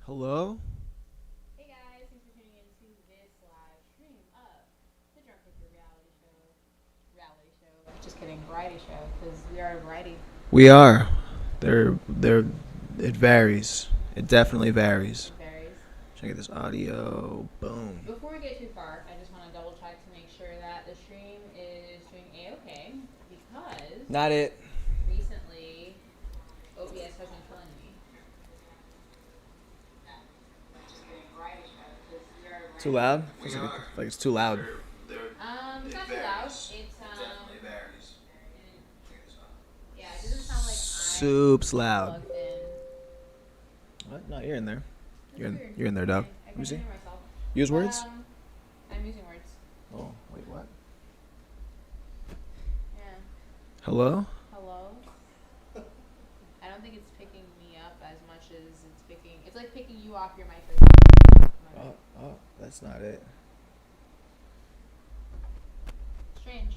Hello? Hey guys, thanks for tuning in to this live stream of the Drunk History Reality Show. Reality show. Just kidding, variety show, because we are a variety. We are. They're it varies. It definitely varies. It varies. Check out this audio. Boom. Before we get too far, I just want to double check to make sure that the stream is doing A-OK, because Not it. recently OBS has been killing me. Just kidding, variety show, because we are a variety. Too loud? Feels like it's too loud. It's not too loud. It's Definitely varies. yeah, it doesn't sound like Soups loud. plugged in. What? No, you're in there. That's You're in there, dog. I Let me see. hear myself. Use words? I'm using words. Oh, wait, what? Yeah. Hello? Hello. I don't think it's picking me up as much as it's picking. It's like picking you off your mic. Oh, that's not it. Strange.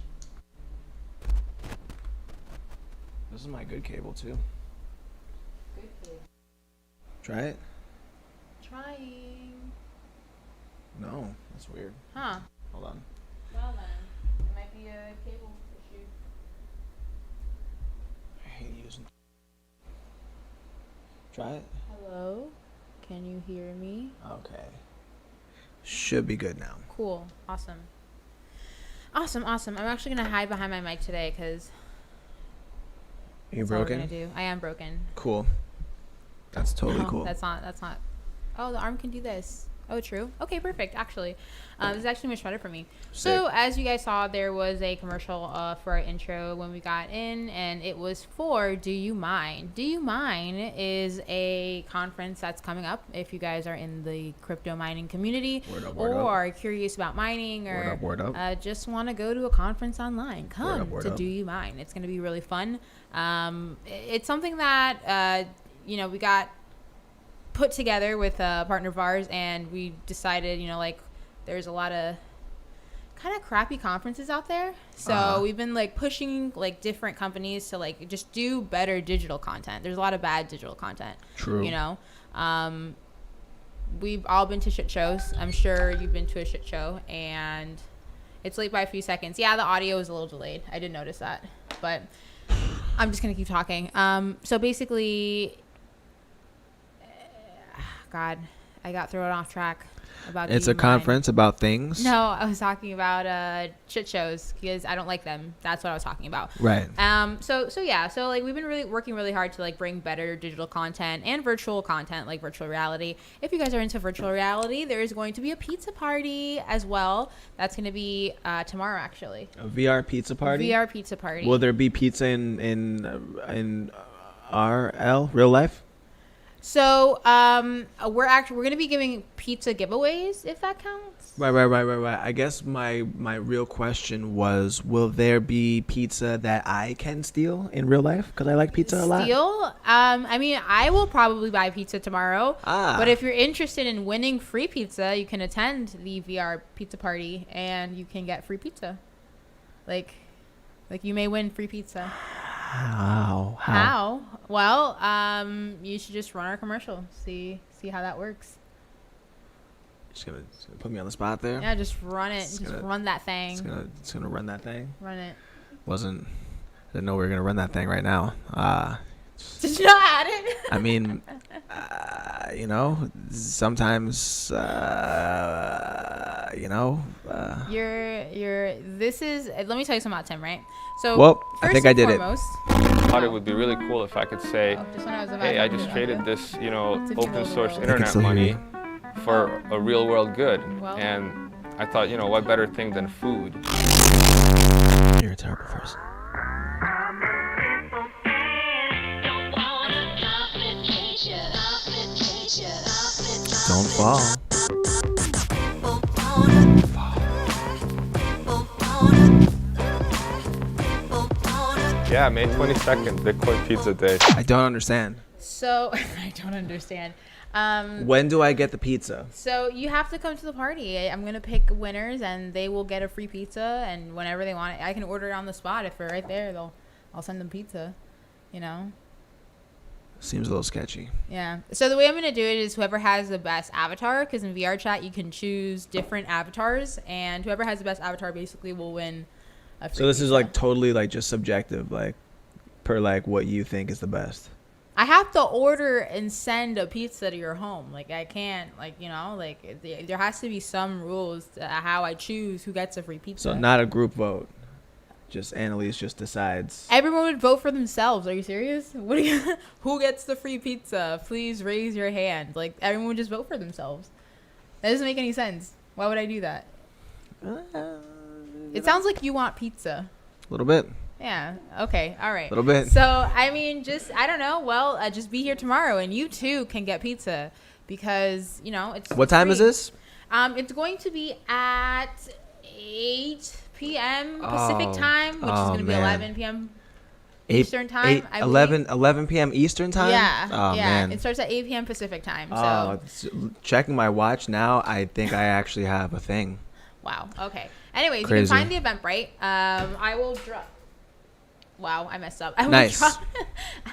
This is my good cable too. Good kid. Try it? Trying. No, that's weird. Huh. Hold on. Well then, it might be a cable issue. I hate using. Try it? Hello. Can you hear me? Okay. Should be good now. Cool. Awesome. Awesome. I'm actually gonna hide behind my mic today because You that's all we're broken? gonna do. I am broken. Cool. That's totally No, cool. That's not. Oh, the arm can do this. Oh, true. Okay, perfect. Actually, this is actually much better for me. So, as you guys saw, there was a commercial for our intro when we got in, and it was for Do You Mind? Do You Mind is a conference that's coming up if you guys are in the crypto mining community Word up. or are curious about mining or Word up. just want to go to a conference online. Come Word to up. Do You Mind? It's going to be really fun. It's something that, we got put together with a partner of ours, and we decided, there's a lot of kind of crappy conferences out there. So we've been pushing different companies to just do better digital content. There's a lot of bad digital content. True. We've all been to shit shows. I'm sure you've been to a shit show, and it's late by a few seconds. Yeah, the audio is a little delayed. I did notice that, but I'm just gonna keep talking. So basically, God, I got thrown off track about. It's a conference about things. No, I was talking about shit shows because I don't like them. That's what I was talking about. Right. So we've been working really hard to bring better digital content and virtual content, like virtual reality. If you guys are into virtual reality, there is going to be a pizza party as well. That's going to be tomorrow, actually. A VR pizza party. VR pizza party. Will there be pizza in RL real life? So we're going to be giving pizza giveaways, if that counts. Right. I guess my real question was, will there be pizza that I can steal in real life? Because I like pizza a lot. Steal? I will probably buy pizza tomorrow. But if you're interested in winning free pizza, you can attend the VR pizza party and you can get free pizza. Like you may win free pizza. How? Well, you should just run our commercial. See how that works. Just gonna put me on the spot there. Yeah, just run it. Run that thing. It's gonna run that thing. Run it. Didn't know we were gonna run that thing right now. Did you not add it? I mean, sometimes, This is. Let me tell you something about Tim, right? So, well, I first think I and did foremost, I thought it would be really cool if I could say, just when I was about hey, to I do just it, traded okay. this, It's if you know open the source world. internet still hear money you. for a real world good. Well. And I thought, what better thing than food? You're a terrible person. Don't fall. Yeah, May 22nd, Bitcoin Pizza Day. I don't understand. So I don't understand. When do I get the pizza? So you have to come to the party. I'm gonna pick winners, and they will get a free pizza. And whenever they want it, I can order it on the spot. If they're right there, I'll send them pizza. Seems a little sketchy. Yeah. So the way I'm gonna do it is whoever has the best avatar, because in VR chat you can choose different avatars, and whoever has the best avatar basically will win. A free So this is pizza. like totally like just subjective, like per like what you think is the best. I have to order and send a pizza to your home. Like I can't, like like there has to be some rules to how I choose who gets a free pizza. So not a group vote. Just Annalise just decides. Everyone would vote for themselves. Are you serious? What? Who gets the free pizza? Please raise your hand. Like everyone would just vote for themselves. That doesn't make any sense. Why would I do that? It sounds like you want pizza. A little bit. Yeah. Okay. All right. Little bit. So I mean, just I don't know. Well, just be here tomorrow, and you too can get pizza because it's. What time is free. this? It's going to be at 8 p.m. Pacific Oh. time, which is Oh, going to be man. 11 p.m. Eastern time. 8, I believe. 11 p.m. Eastern time? Yeah. Oh, yeah. man. It starts at 8 p.m. Pacific time. So Oh, checking my watch now, I think I actually have a thing. wow. Okay. Anyways, you Crazy. can find the Eventbrite. I will drop. Wow, I messed up. I will Nice. drop.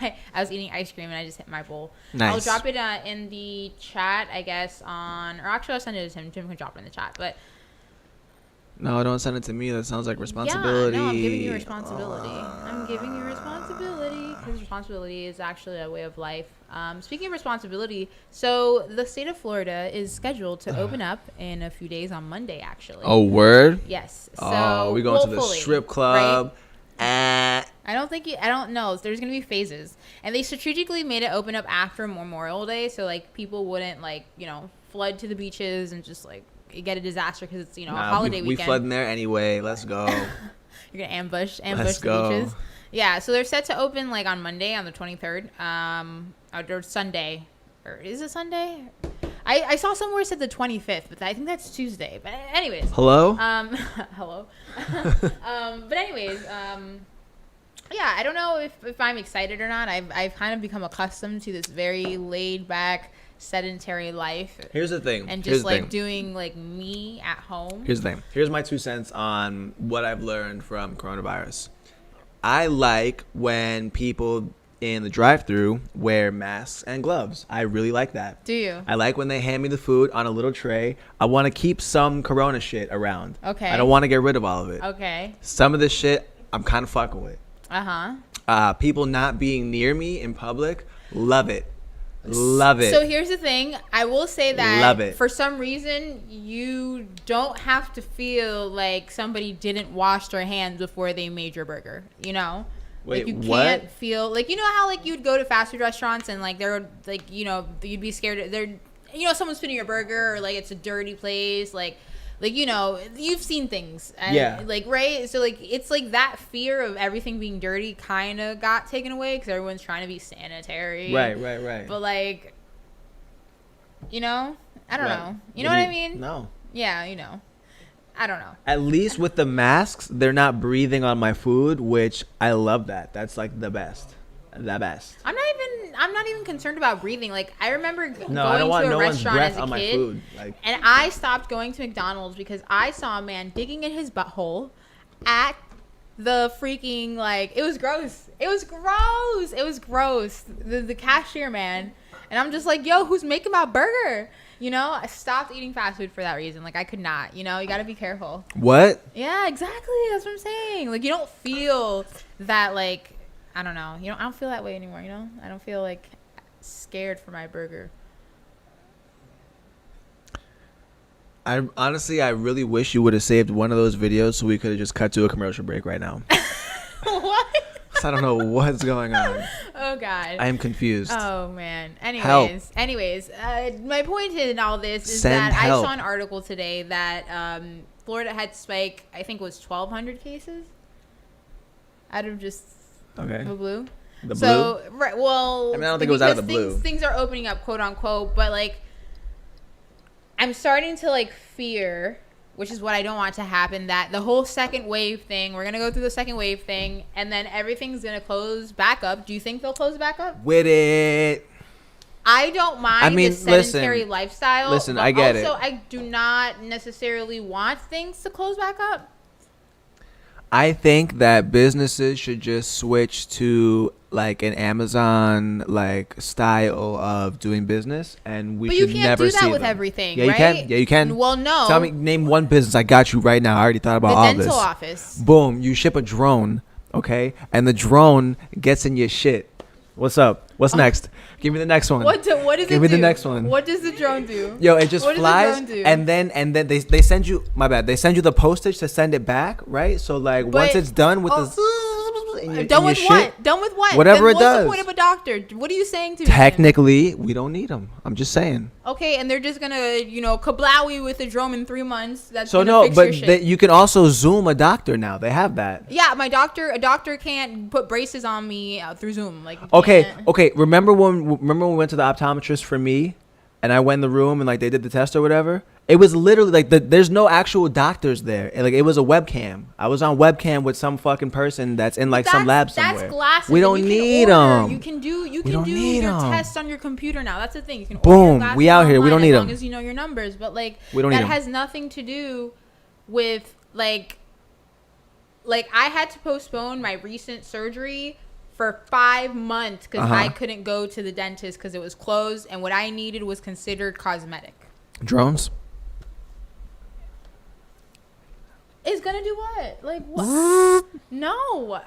I was eating ice cream and I just hit my bowl. Nice. I'll drop it in the chat, I guess, or actually I'll send it to Tim. Tim can drop it in the chat. But No, don't send it to me. That sounds like responsibility. Yeah, no, I'm giving you responsibility. I'm giving you responsibility because responsibility is actually a way of life. Speaking of responsibility, so the state of Florida is scheduled to open up in a few days on Monday, actually. Oh, word? Yes. So Oh, we going to the hopefully, strip right? club. I don't know. There's going to be phases. And they strategically made it open up after Memorial Day so, like, people wouldn't, like, flood to the beaches and just, like, get a disaster because it's, a holiday we weekend. flooding there anyway. Let's go. You're going to ambush Let's the go. beaches. Yeah, so they're set to open, like, on Monday on the 23rd. Or Sunday. Or is it Sunday? I saw somewhere it said the 25th, but I think that's Tuesday. But anyways. Hello? Hello. But anyways, yeah, I don't know if I'm excited or not. I've kind of become accustomed to this very laid back, sedentary life, Here's the thing. and Here's just the like thing. doing like me at home. Here's the thing. Here's my 2 cents on what I've learned from coronavirus. I like when people in the drive-thru wear masks and gloves. I really like that. Do you? I like when they hand me the food on a little tray. I want to keep some corona shit around. Okay. I don't want to get rid of all of it. Okay. Some of this shit I'm kind of fucking with. Uh-huh. People not being near me in public, love it. Love it. So here's the thing. I will say that Love it. for some reason you don't have to feel like somebody didn't wash their hands before they made your burger. Wait, like you what? can't feel like how like you'd go to fast food restaurants and like they're like you'd be scared they're someone's spitting your burger or like it's a dirty place like you've seen things and, Yeah. like right so like it's like that fear of everything being dirty kind of got taken away because everyone's trying to be sanitary, Right. but like I don't Right. know, you know what I mean? No. Yeah, I don't know. At least with the masks, they're not breathing on my food, which I love that. That's like the best. The best. I'm not even concerned about breathing. Like I remember No, I don't going want to a no one's restaurant breath as a on my kid, food. Like, and I stopped going to McDonald's because I saw a man digging in his butthole at the freaking like it was gross. The cashier man, and I'm just like, yo, who's making my burger? I stopped eating fast food for that reason. Like I could not. You got to be careful. what? Yeah, exactly. That's what I'm saying. Like you don't feel that like I don't know. I don't feel that way anymore, I don't feel like scared for my burger. I really wish you would have saved one of those videos so we could have just cut to a commercial break right now. What? 'Cause I don't know what's going on. Oh God. I am confused. Oh man. Help. Anyways, my point in all this is Send that help. I saw an article today that Florida had spike. I think it was 1,200 cases out of just Okay. the blue. The So right, well, I mean, I don't think it was out of the because blue. Things are opening up, quote unquote, but like, I'm starting to like fear, which is what I don't want to happen. That the whole second wave thing, we're gonna go through the second wave thing, and then everything's gonna close back up. Do you think they'll close back up? With it. I don't mind I mean, the sedentary listen, lifestyle. listen, but I get also, it. I do not necessarily want things to close back up. I think that businesses should just switch to like an Amazon like style of doing business, and we But you should can't never do see that with them. everything, Yeah, you right? can. Yeah, you can. Well, no. Tell me, name one business. I got you right now. I already thought about The all dental this. office. Boom, you ship a drone, okay, and the drone gets in your shit. What's up? What's next? Give me the next one. What does it Give me do? the next one. What does the drone do? Yo, it just What does the flies, drone do? and then they send you. My bad. They send you the postage to send it back, right? So like once But- it's done with oh, Done with shit, what? Done with what? Whatever Then it what's does. the point of a doctor? What are you saying to me? then? Technically, we don't need them. I'm just saying. Okay, and they're just gonna, kablowy with a drone in 3 months. That's So gonna no, fix your but shit. you can also Zoom a doctor now. They have that. Yeah, a doctor can't put braces on me through Zoom. Like, you Okay, can't. okay. Remember when we went to the optometrist for me, and I went in the room and like they did the test or whatever. It was literally like there's no actual doctors there. And, like it was a webcam. I was on webcam with some fucking person that's in like some lab somewhere. That's glasses. We and don't you can need order. them. You can do don't your need 'em. tests on your computer now. That's the thing. You can Boom. order your glasses We out here. We online don't need as 'em. long as you know your numbers. But like We don't need that 'em. has nothing to do with like I had to postpone my recent surgery for 5 months because I couldn't go to the dentist because it was closed, and what I needed was considered cosmetic. Drones. Is gonna do what? Like what? No.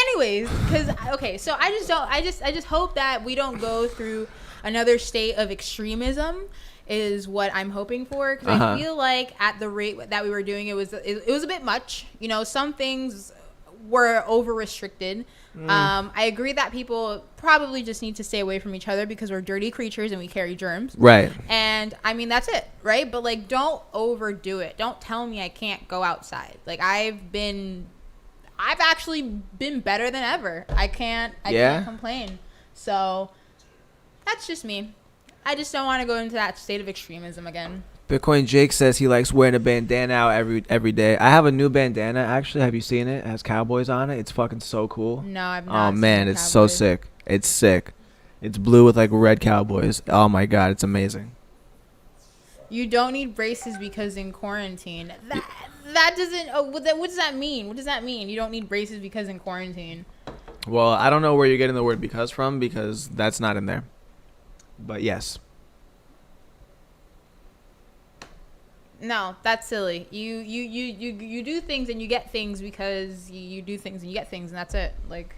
Anyways, because okay, so I just hope that we don't go through another state of extremism. Is what I'm hoping for, because I feel like at the rate that we were doing, it was a bit much. Some things were over restricted. I agree that people probably just need to stay away from each other because we're dirty creatures and we carry germs. Right. And I mean, that's it, right? But like, don't overdo it. Don't tell me I can't go outside. Like I've actually been better than ever. I can't complain. So that's just me. I just don't want to go into that state of extremism again. Bitcoin Jake says he likes wearing a bandana out every day. I have a new bandana actually. Have you seen it? It has cowboys on it. It's fucking so cool. No, I've not. Oh man, seen it's so Cowboys. sick. It's sick. It's blue with like red cowboys. Oh my god, it's amazing. You don't need braces because in quarantine. That doesn't. Oh, what does that mean? What does that mean? You don't need braces because in quarantine. Well, I don't know where you're getting the word because from because that's not in there. But yes. No, that's silly. You do things and you get things because you do things and you get things, and that's it. Like,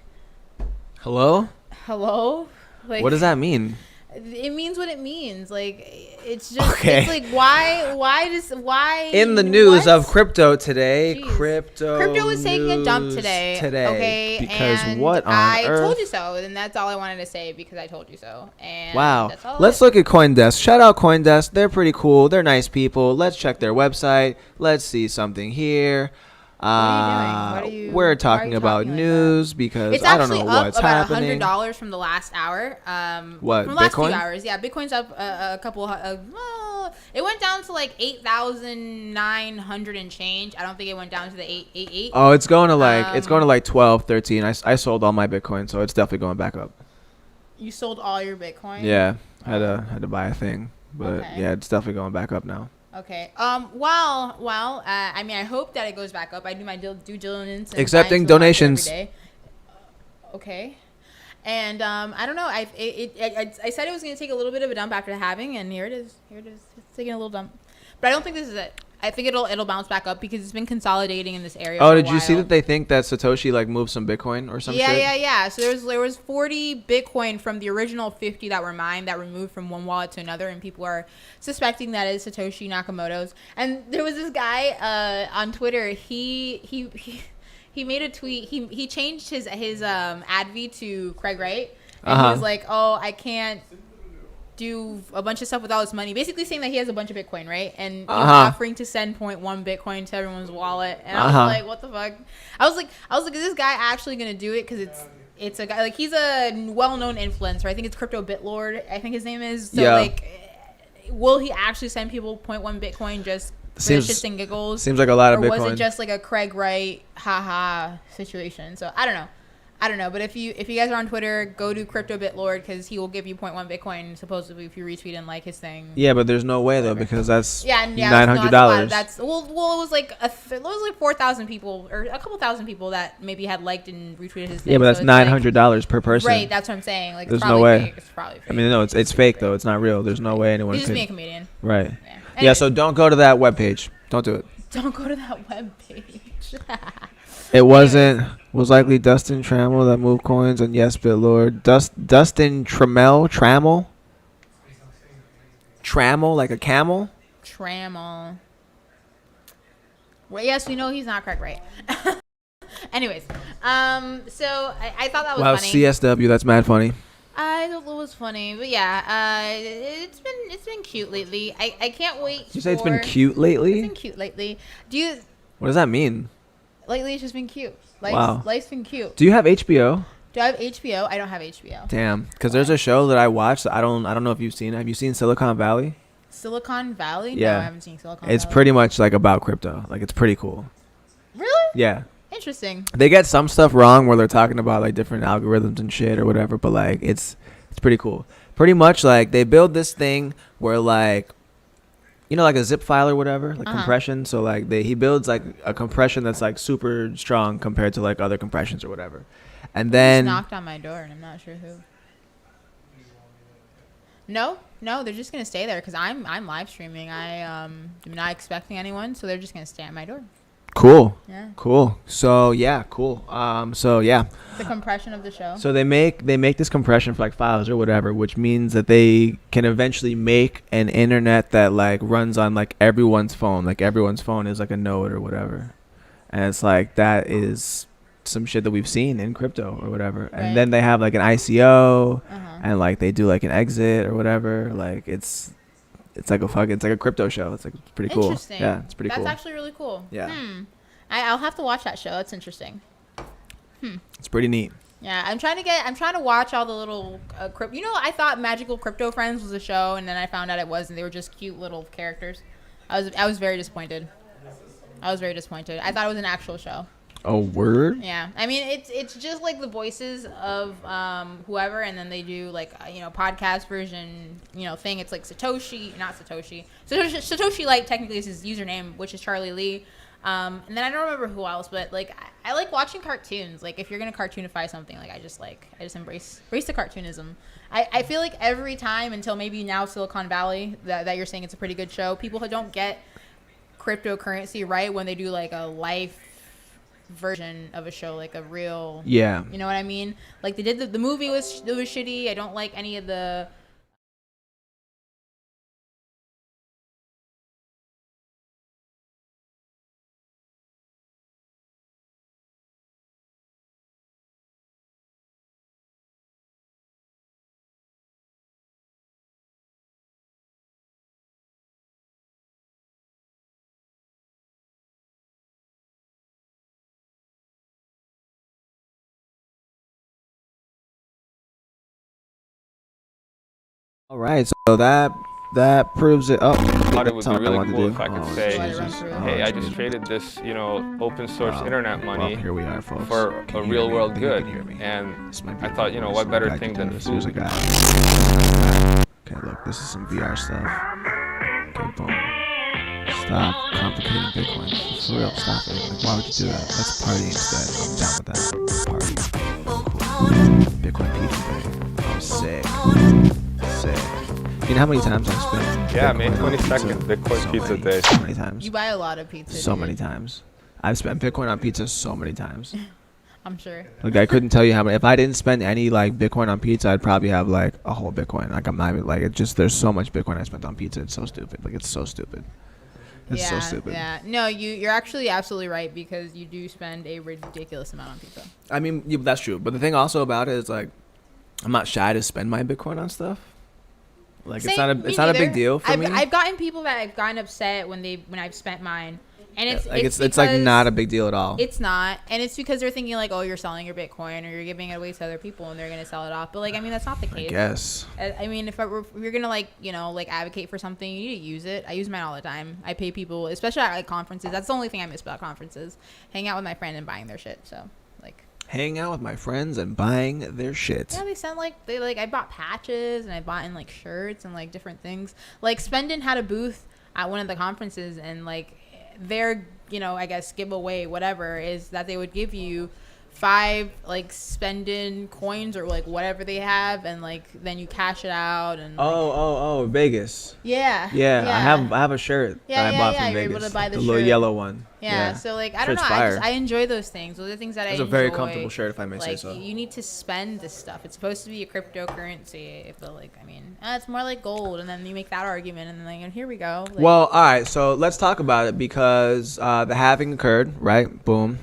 Hello? like, What does that mean? It means what it means. Like, it's just Okay. it's like why In the news what? of crypto today, Jeez. crypto was taking a dump news today. Okay, because and what on I earth? told you so, and that's all I wanted to say because I told you so. And Wow. that's all Let's look at CoinDesk. Shout out CoinDesk. They're pretty cool. They're nice people. Let's check their website. Let's see something here. What are you doing? We're Why are talking you about talking like news because It's I don't actually know up what's about happening. $100 from the last hour. What, From the last Bitcoin? few hours. Yeah, Bitcoin's up a couple. It went down to like 8,900 and change. I don't think it went down to the 888. Oh, it's going to like 12, 13. I sold all my Bitcoin, so it's definitely going back up. You sold all your Bitcoin. Yeah, had to buy a thing, but Okay. yeah, it's definitely going back up now. Okay. I mean, I hope that it goes back up. I do my due diligence. And Accepting buy into the market donations. every day. Okay. And I don't know. I said it was going to take a little bit of a dump after the halving, and here it is. It's taking a little dump. But I don't think this is it. I think it'll bounce back up because it's been consolidating in this area. Oh, for a did you see while. that they think that Satoshi like moved some Bitcoin or some shit? Yeah. So there was 40 Bitcoin from the original 50 that were mined that were moved from one wallet to another, and people are suspecting that is Satoshi Nakamoto's. And there was this guy on Twitter. He made a tweet. He changed his adv to Craig Wright, and he was like, "Oh, I can't do a bunch of stuff with all this money," basically saying that he has a bunch of Bitcoin, right? And he was offering to send 0.1 Bitcoin to everyone's wallet, and I was like, what the fuck? I was like, is this guy actually gonna do it? Because it's a guy, like, he's a well-known influencer. I think it's Crypto Bitlord, I think his name is. So like, will he actually send people 0.1 Bitcoin just for the shits and giggles? Seems like a lot of or Bitcoin. was it just like a Craig Wright haha situation? So I don't know. I don't know, but if you guys are on Twitter, go to CryptoBitLord because he will give you 0.1 Bitcoin supposedly if you retweet and like his thing. Yeah, but there's no way though because that's $900. $900. That's well, it was like it was like 4,000 people or a couple thousand people that maybe had liked and retweeted his thing. Yeah, but that's so it's $900 per person. Right, that's what I'm saying. Like, There's it's probably no way. Fake. It's probably fake. I mean, no, it's fake though. It's not real. There's no way anyone He's just could. being a comedian. Right. Yeah. Yeah. Anyway, So don't go to that webpage. Don't do it. don't go to that webpage. It was likely Dustin Trammell that moved coins and yes, BitLord. Dustin Trammell, like a camel. Trammell. Well, yes, we know he's not correct, right? Anyways, so I thought that was Wow, funny. CSW, that's mad funny. I thought it was funny, but yeah, it's been cute lately. I can't wait. You say it's been cute lately? It's been cute lately. What does that mean? Lately it's just been cute. Life's been cute. Do you have HBO? Do I have HBO? I don't have HBO. Damn, because there's a show that I watched. I don't know if you've seen it. Have you seen Silicon Valley? Silicon Valley? Yeah. No, I haven't seen Silicon It's Valley. pretty much like about crypto. Like it's pretty cool. Really? Yeah. Interesting. They get some stuff wrong where they're talking about like different algorithms and shit or whatever, but like it's pretty cool. Pretty much like they build this thing where like like a zip file or whatever, like compression. So like he builds like a compression that's like super strong compared to like other compressions or whatever. And then Just knocked on my door and I'm not sure who. No, they're just gonna stay there because I'm live streaming. I'm not expecting anyone, so they're just gonna stay at my door. cool. Yeah. Cool. So yeah, cool. So yeah. The compression of the show. So they make this compression for like files or whatever, which means that they can eventually make an internet that like runs on like everyone's phone. Like everyone's phone is like a node or whatever. And it's like that is some shit that we've seen in crypto or whatever. Right. And then they have like an ICO Uh-huh. and like they do like an exit or whatever. Like it's like a crypto show. It's like pretty cool. Interesting. Yeah, it's pretty cool. That's actually really cool. Yeah. I'll have to watch that show. That's interesting. It's pretty neat. Yeah, I'm trying to watch all the little crypto. I thought Magical Crypto Friends was a show, and then I found out it wasn't. They were just cute little characters. I was very disappointed. I thought it was an actual show. Oh, word? Yeah, I mean it's just like the voices of whoever, and then they do like podcast version thing. It's like Satoshi Light technically is his username, which is Charlie Lee. And then I don't remember who else, but like I like watching cartoons. Like if you're gonna cartoonify something, like I just embrace the cartoonism. I feel like every time until maybe now Silicon Valley that you're saying it's a pretty good show, people who don't get cryptocurrency right when they do like a life version of a show, like a real you know what I mean? Like they did the movie was shitty. I don't like any of the All right, so that proves it. Oh, Thought it would that's be not what I really wanted to cool do. if I could Oh, say, Jesus. hey, I just Jesus. traded this, open source internet Well, money here we are, folks. for Can a you hear real me? world I think you good. can hear me. And This might be I thought, the what better guy thing can do than this. Here's a food? guy. Okay, look, this is some VR stuff. Okay, boom. Stop complicating Bitcoin. For real, stop it. Like, why would you do that? Let's party instead. I'm down with that. Party. Cool. Bitcoin pizza day. I'm sick. You know how many times I've spent Yeah, Bitcoin May on 22nd, pizza? Bitcoin Pizza Day. So many times. you buy a lot of pizza. So dude. many times. I've spent Bitcoin on pizza so many times. I'm sure. Like I couldn't tell you how many. If I didn't spend any like Bitcoin on pizza, I'd probably have like a whole Bitcoin. Like I'm not even like it's just there's so much Bitcoin I spent on pizza. It's so stupid. Like it's so stupid. It's so stupid. Yeah. No, you're actually absolutely right because you do spend a ridiculous amount on pizza. I mean, yeah, that's true. But the thing also about it is like I'm not shy to spend my Bitcoin on stuff. Like Same, it's not a big deal for me. I've gotten people that have gotten upset when I've spent mine, and it's it's like because not a big deal at all. It's not, and it's because they're thinking like, oh, you're selling your Bitcoin or you're giving it away to other people and they're gonna sell it off. But like, I mean, that's not the case. I guess. I mean, if you're gonna like advocate for something, you need to use it. I use mine all the time. I pay people, especially at like conferences. That's the only thing I miss about conferences: hang out with my friend and buying their shit. So like. Hanging out with my friends and buying their shit. Yeah, they sent like I bought patches and I bought in like shirts and like different things. Like Spendin had a booth at one of the conferences, and like their I guess giveaway whatever is that they would give you 5 like Spendin coins or like whatever they have, and like then you cash it out and like, Oh, Vegas. yeah. I have a shirt that I bought from you're Vegas. able to buy the little shirt. yellow one. Yeah, so like I don't know, Shirt's fire. I enjoy those things. Those are things that I It's enjoy. a very comfortable shirt, if I may say Like so. you need to spend this stuff. It's supposed to be a cryptocurrency, but like it's more like gold, and then you make that argument, and then like here we go. Like, Well, all right, so let's talk about it because the halving occurred, right? Boom.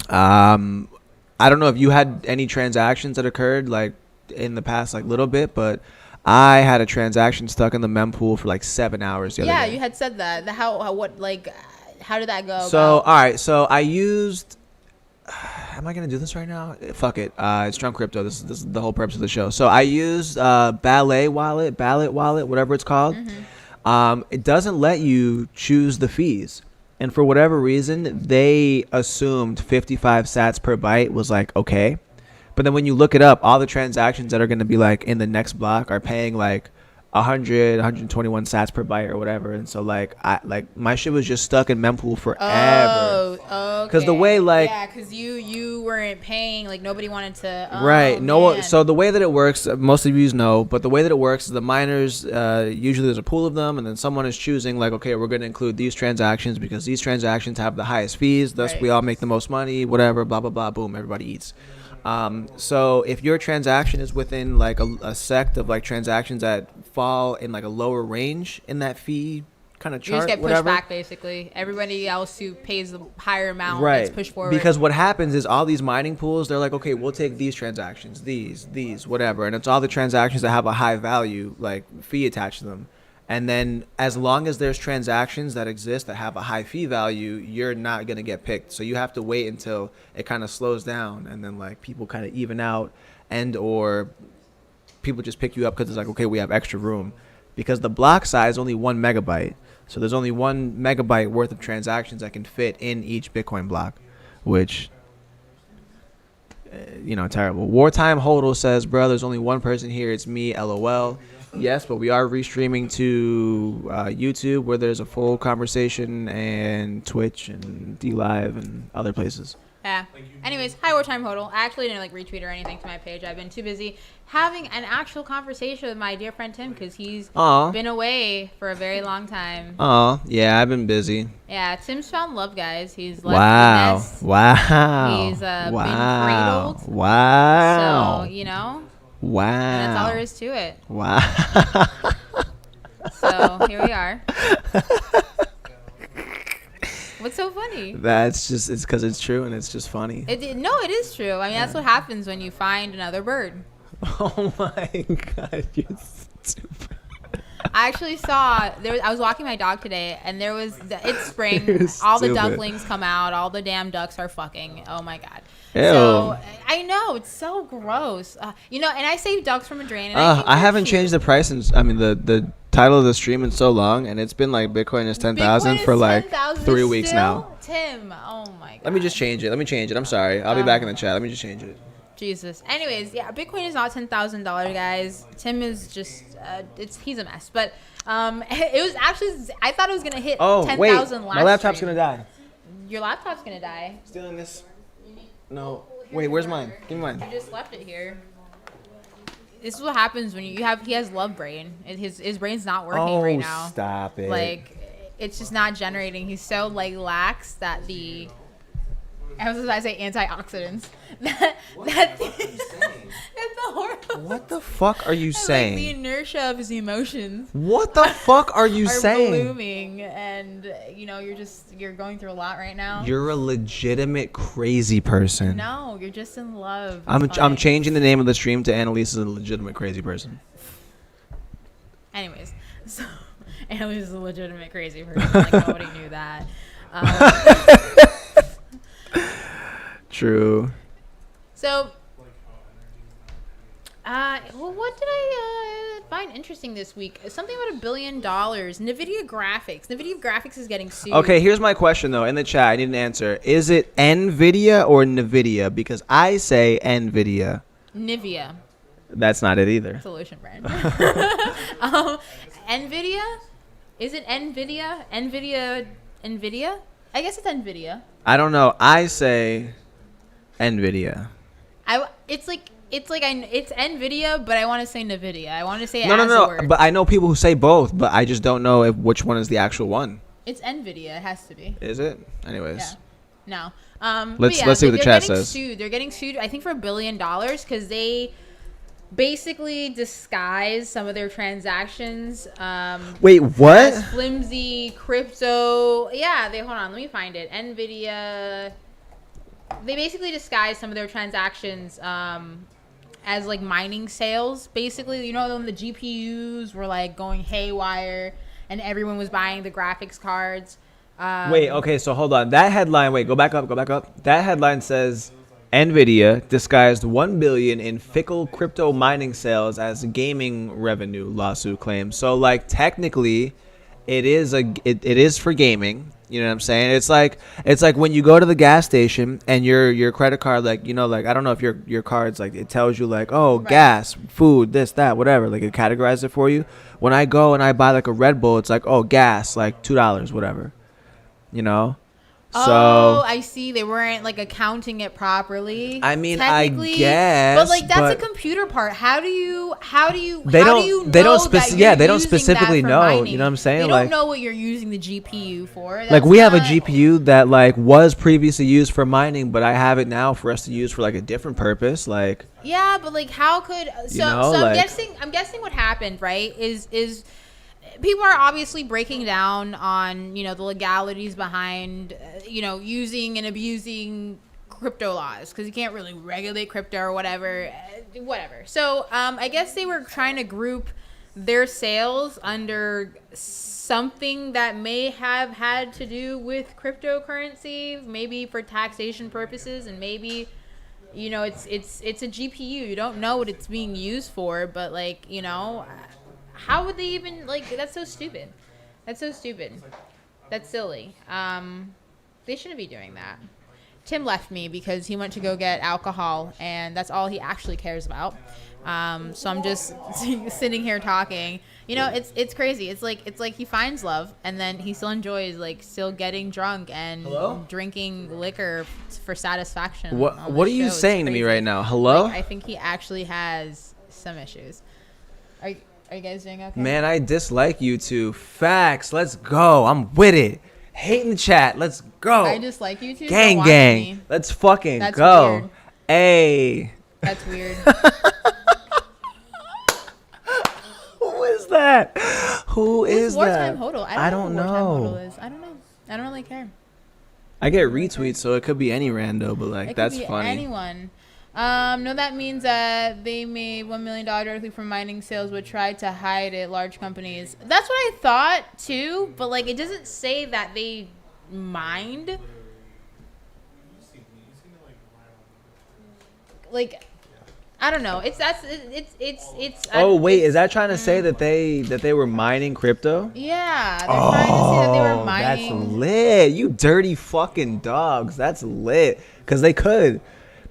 I don't know if you had any transactions that occurred like in the past like little bit, but I had a transaction stuck in the mempool for like 7 hours the other day. you had said that. How did that go? So, about? all right, so I used am I going to do this right now? Fuck it. It's Drunk Crypto. This is the whole purpose of the show. So, I used Ballet Wallet, whatever it's called. It doesn't let you choose the fees. And for whatever reason, they assumed 55 sats per byte was like okay. But then when you look it up, all the transactions that are going to be like in the next block are paying like 121 sats per byte or whatever. And so like my shit was just stuck in mempool forever. Oh, okay. Because the way like because you weren't paying, like nobody wanted to. right. No. Man. So the way that it works, most of you know, but the way that it works is the miners, usually there's a pool of them, and then someone is choosing like, okay, we're going to include these transactions because these transactions have the highest fees. Thus, Right. we all make the most money. Whatever. Blah blah blah. Boom. Everybody eats. So if your transaction is within like a sect of like transactions that fall in like a lower range in that fee kind of You just chart, get pushed whatever. back, basically. Everybody else who pays the higher amount Right. gets pushed forward. Because what happens is all these mining pools, they're like, okay, we'll take these transactions, these, whatever. And it's all the transactions that have a high value, like fee attached to them. And then as long as there's transactions that exist that have a high fee value, you're not going to get picked. So you have to wait until it kind of slows down, and then like people kind of even out, and or people just pick you up because it's like, okay, we have extra room. Because the block size is only 1 megabyte. So there's only 1 megabyte worth of transactions that can fit in each Bitcoin block, which, terrible. Wartime Hodl says, bro, there's only one person here. It's me, LOL. Yes, but we are restreaming to YouTube, where there's a full conversation, and Twitch and DLive and other places. Yeah. Anyways, hi Wartime Hodl. I actually didn't like retweet or anything to my page. I've been too busy having an actual conversation with my dear friend Tim, because he's been away for a very long time. Oh, yeah, I've been busy. Yeah, Tim's found love, guys. He's left the nest. Wow. He's been cradled. Wow. So, Wow. and that's all there is to it. Wow. So here we are. What's so funny? That's just, it's because it's true and it's just funny. No, it is true. I mean, that's what happens when you find another bird. Oh my God, you're stupid. I actually saw I was walking my dog today, and it's spring. You're All the stupid. ducklings come out. All the damn ducks are fucking. Oh my God. Ew. So I know it's so gross. And I saved ducks from a drain. And I haven't changed the price since, the title of the stream in so long, and it's been like Bitcoin is 10,000 for like 3 weeks now. Tim, oh my God. Let me just change it. I'm sorry. I'll be back in the chat. Let me just change it. Jesus. Anyways, yeah, Bitcoin is not $10,000, guys. Tim is just he's a mess. But it was actually, I thought it was gonna hit 10,000 last. My laptop's stream. gonna die. Your laptop's gonna die. Stealing this. No. Wait, where's mine? Give me mine. You just left it here. This is what happens when he has love brain. His brain's not working right now. Stop it. Like, it's just not generating. He's so like lax that I was about to say antioxidants. That's the horrible. What the fuck are you Like the saying? inertia of his emotions What the fuck are you are saying? blooming, and you're going through a lot right now. You're a legitimate crazy person. No, you're just in love. It's I'm fine. changing the name of the stream to Annalise is a legitimate crazy person. Anyways, so Annalise is a legitimate crazy person. Like nobody knew that. True. So, what did I find interesting this week. Something about $1 billion. NVIDIA Graphics is getting sued. Okay, here's my question though. In the chat, I need an answer. Is it NVIDIA or NVIDIA? Because I say NVIDIA. Nivea. That's not it either. It's a lotion brand. NVIDIA? Is it NVIDIA? NVIDIA? I guess it's NVIDIA. I don't know. I say NVIDIA. It's NVIDIA, but I want to say NVIDIA. I want to say it No, as a no, word. no. But I know people who say both, but I just don't know which one is the actual one. It's NVIDIA. It has to be. Is it? Anyways. Yeah. No. Let's see what the chat says. Sued. They're getting sued, I think, for $1 billion because they basically disguise some of their transactions. Wait, what? As flimsy crypto. Yeah, hold on. Let me find it. NVIDIA. They basically disguise some of their transactions as like mining sales. Basically, you know, when the GPUs were like going haywire and everyone was buying the graphics cards. Wait, okay, so hold on. That headline, go back up. That headline says NVIDIA disguised $1 billion in fickle crypto mining sales as gaming revenue, lawsuit claims. So like technically it is for gaming. You know what I'm saying? It's like when you go to the gas station and your credit card, like, you know, like, I don't know if your card's like, it tells you like, oh, right. Gas, food, this, that, whatever. Like it categorizes it for you. When I go and I buy like a Red Bull, it's like, oh, gas, like $2, whatever. You know? Oh, I see. They weren't like accounting it properly. I mean, I technically. guess, but like that's but a computer part. How do you they don't know specifically that for know. mining? You know what I'm saying? They Like, don't know what you're using the GPU for. like That's we have a not- GPU that like was previously used for mining, but I have it now for us to use for like a different purpose. Like, Yeah, but like how could know, I'm like- guessing what happened, right? Is people are obviously breaking down on, you know, the legalities behind, you know, using and abusing crypto laws because you can't really regulate crypto or whatever. So I guess they were trying to group their sales under something that may have had to do with cryptocurrency, maybe for taxation purposes, and maybe, you know, it's a GPU. You don't know what it's being used for, but like, you know, how would they even, like, that's so stupid. That's silly. They shouldn't be doing that. Tim left me because he went to go get alcohol, and that's all he actually cares about. So I'm just sitting here talking. You know, it's crazy. It's like he finds love, and then he still enjoys like still getting drunk and drinking liquor for satisfaction. what on are this you show. It's saying to me crazy. right now? Hello? Like, I think he actually has some issues. Are you guys doing okay? Man, I dislike you two. Facts. Let's go. I'm with it. Hate in the chat. Let's go. I dislike you two. Gang, Don't watch gang. me. Let's fucking That's go. weird. Hey. That's weird. Who is that? Who is Wartime that? Hodl? I don't know. know. Who Wartime Hodl is. I don't know. I don't really care. I get retweets, so it could be any rando, but like It that's could be funny. anyone. No, that means that they made $1 million directly from mining sales, but tried to hide it. Large companies. That's what I thought too, but like it doesn't say that they mined. Like, I don't know. It's. Oh wait, is that trying to say that they were mining crypto? Yeah, they're trying to say that they were That's mining. lit. You dirty fucking dogs. That's lit. Cause they could.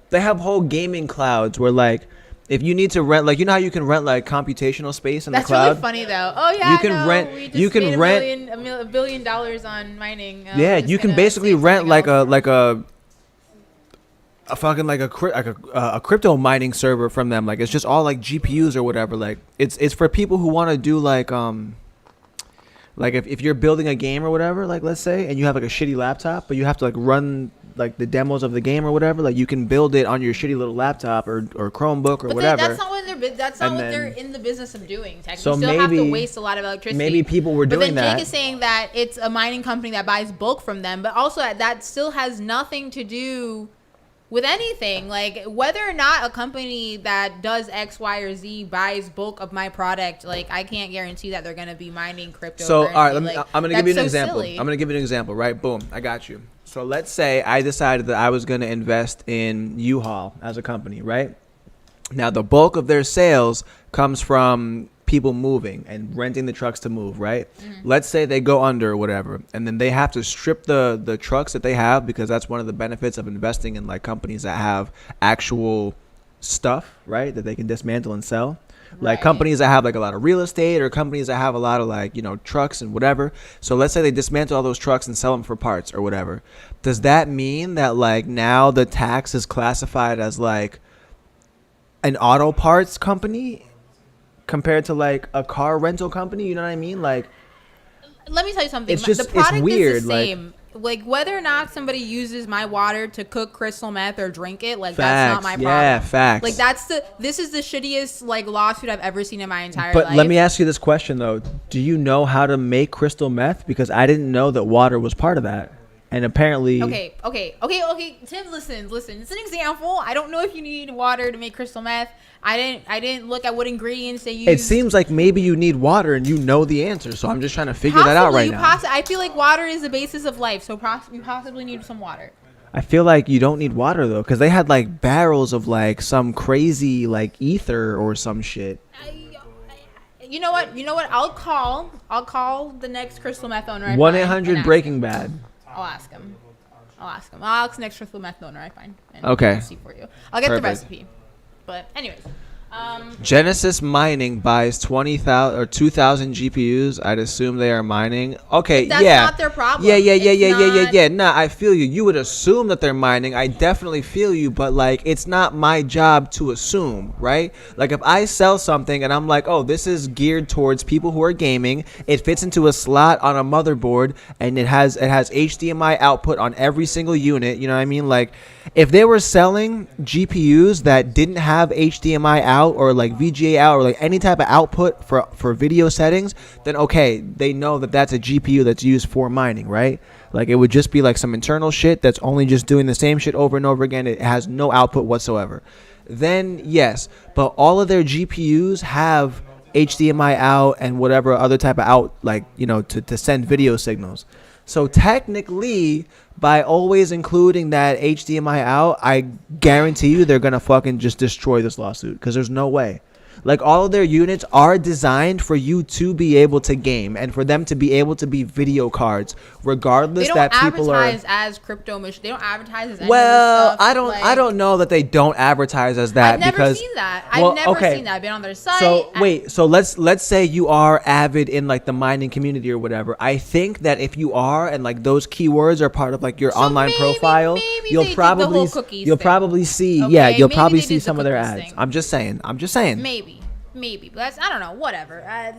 They have whole gaming clouds where like, if you need to rent, like, you know how you can rent like computational space in That's the cloud. really funny though. Oh yeah, You can no, rent- We just you can made rent- $1 billion on mining. Yeah, we're just you can gonna basically say rent something like else. a fucking like a crypto mining server from them. Like it's just all like GPUs or whatever. Like it's for people who want to do like if you're building a game or whatever, like let's say, and you have like a shitty laptop, but you have to like run like the demos of the game or whatever. Like you can build it on your shitty little laptop or Chromebook or But whatever. that's not what And they're then- in the business of doing. Technically, So you still have to maybe- waste a lot of electricity. maybe people were But doing then that. Jake is saying that it's a mining company that buys bulk from them, but also that still has nothing to do with anything. Like whether or not a company that does X, Y, or Z buys bulk of my product, like I can't guarantee that they're gonna be mining crypto. So, all right, I'm going to give you an so example. silly. I'm going to give you an example, right? Boom, I got you. So let's say I decided that I was going to invest in U-Haul as a company, right? Now, the bulk of their sales comes from people moving and renting the trucks to move, right? Let's say they go under or whatever, and then they have to strip the trucks that they have, because that's one of the benefits of investing in like companies that have actual stuff, right, that they can dismantle and sell. Like Right. companies that have like a lot of real estate, or companies that have a lot of like, trucks and whatever. So let's say they dismantle all those trucks and sell them for parts or whatever. Does that mean that like now the tax is classified as like an auto parts company compared to like a car rental company? You know what I mean? Like, Let me tell you something. It's just- the product it's weird, is the same. Like whether or not somebody uses my water to cook crystal meth or drink it, like that's not my facts. problem. Yeah, facts. Like this is the shittiest like lawsuit I've ever seen in my entire But life. let me ask you this question though: do you know how to make crystal meth? Because I didn't know that water was part of that, and apparently. Okay. Tim, listen. It's an example. I don't know if you need water to make crystal meth. I didn't look at what ingredients they use. It seems like maybe you need water and you know the answer, so I'm just trying to figure that out right now. I feel like water is the basis of life, so you possibly need some water. I feel like you don't need water though, because they had like barrels of like some crazy like ether or some shit. You know what? I'll call the next crystal meth owner. I find 1-800 and ask Breaking him. Bad. I'll ask him. I'll ask the next crystal meth owner I find. And Okay. I'll see for you. I'll get Perfect. the recipe. But anyways, Genesis Mining buys 20,000 or 2,000 GPUs. I'd assume they are mining. Okay, That's yeah. not their problem. Yeah. It's not- Nah, I feel you. You would assume that they're mining. I definitely feel you, but like it's not my job to assume, right? Like if I sell something and I'm like, "Oh, this is geared towards people who are gaming. It fits into a slot on a motherboard and it has HDMI output on every single unit." You know what I mean? Like if they were selling GPUs that didn't have HDMI out or like VGA out or like any type of output for video settings, then okay, they know that that's a GPU that's used for mining, right? Like it would just be like some internal shit that's only just doing the same shit over and over again. It has no output whatsoever. Then yes, but all of their GPUs have HDMI out and whatever other type of out, like, to send video signals. So technically, by always including that HDMI out, I guarantee you they're going to fucking just destroy this lawsuit, because there's no way. Like all of their units are designed for you to be able to game and for them to be able to be video cards, regardless they don't that people are. advertise as crypto machine. They don't advertise as any Well, of this stuff. I don't know that they don't advertise as that. I've never because, seen that. well, I've never okay. seen that. I've been on their site. So let's say you are avid in like the mining community or whatever. I think that if you are and like those keywords are part of like your So online maybe profile, they you'll did the probably whole cookies you'll thing. probably see Okay, you'll maybe probably they see did the some of their cookies ads. thing. I'm just saying. Maybe, but that's I don't know. Whatever. I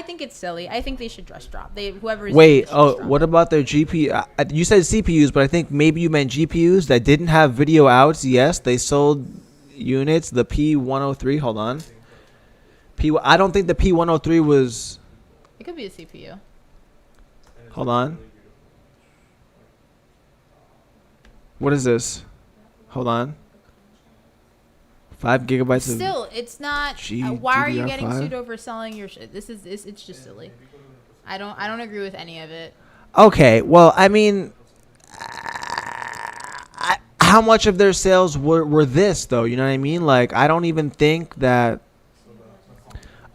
think it's silly. I think they should just drop. Whoever is. Wait, doing this should just what drop about their GPU? You said CPUs, but I think maybe you meant GPUs that didn't have video outs. Yes, they sold units. The P103. Hold on. I don't think the P103 was. it. It could be a CPU. Hold on. What is this? Hold on. 5 gigabytes of. Still, it's not. G- why are you getting DDR5? sued over selling your shit? It's just silly. I don't agree with any of it. Okay, well, I mean, how much of their sales were this though? You know what I mean? Like, I don't even think that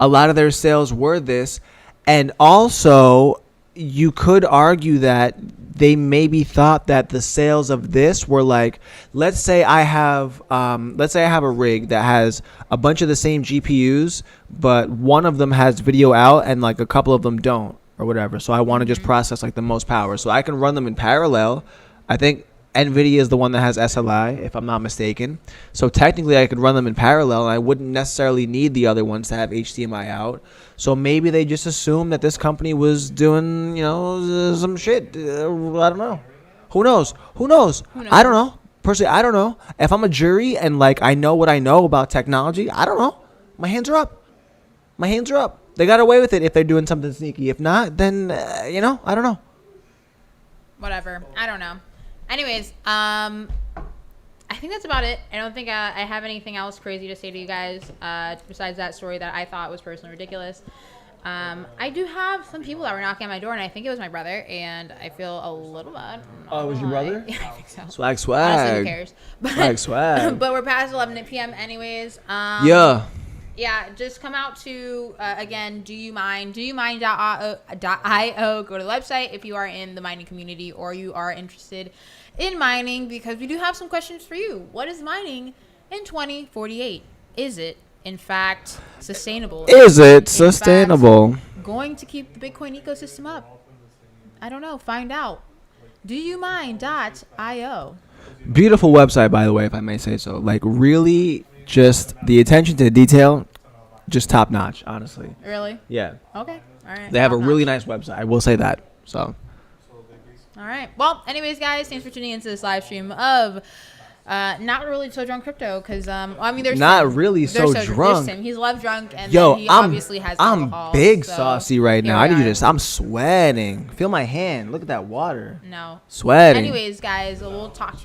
a lot of their sales were this, and also you could argue that they maybe thought that the sales of this were like, let's say I have a rig that has a bunch of the same GPUs, but one of them has video out and like a couple of them don't or whatever. So I want to just process like the most power, so I can run them in parallel. I think NVIDIA is the one that has SLI, if I'm not mistaken. So technically I could run them in parallel and I wouldn't necessarily need the other ones to have HDMI out. So maybe they just assumed that this company was doing, some shit. I don't know. Who knows? I don't know. Personally, I don't know. If I'm a jury and like I know what I know about technology, I don't know. My hands are up. They got away with it if they're doing something sneaky. If not, then, I don't know. Whatever. I don't know. Anyways, I think that's about it. I don't think I have anything else crazy to say to you guys besides that story that I thought was personally ridiculous. I do have some people that were knocking on my door, and I think it was my brother, and I feel a little bad. Oh, it was your brother? Yeah, I think so. Swag. Honestly, who cares? Swag. But we're past 11 p.m. anyways. Yeah. yeah, just come out to again. Do you mind.io? Go to the website if you are in the mining community or you are interested in mining, because we do have some questions for you. What is mining in 2048? Is it in fact sustainable? Is it In sustainable? fact, going to keep the Bitcoin ecosystem up? I don't know. Find out. Do you mind.io? Beautiful website, by the way, if I may say so. Like, really, just the attention to detail, just top notch, honestly. Really? Yeah. Okay. All right. They have a Top really notch. nice website. I will say that. So, All right. Well, anyways, guys, thanks for tuning into this live stream of not really so drunk crypto, because I mean, there's Not Tim. really There's so drunk. There's Tim. He's love drunk, and yo, then he obviously has I'm alcohol. big so saucy right here now. I we need you are. to. I'm sweating. Feel my hand. Look at that water. No. Sweating. Anyways, guys, we'll talk to you later.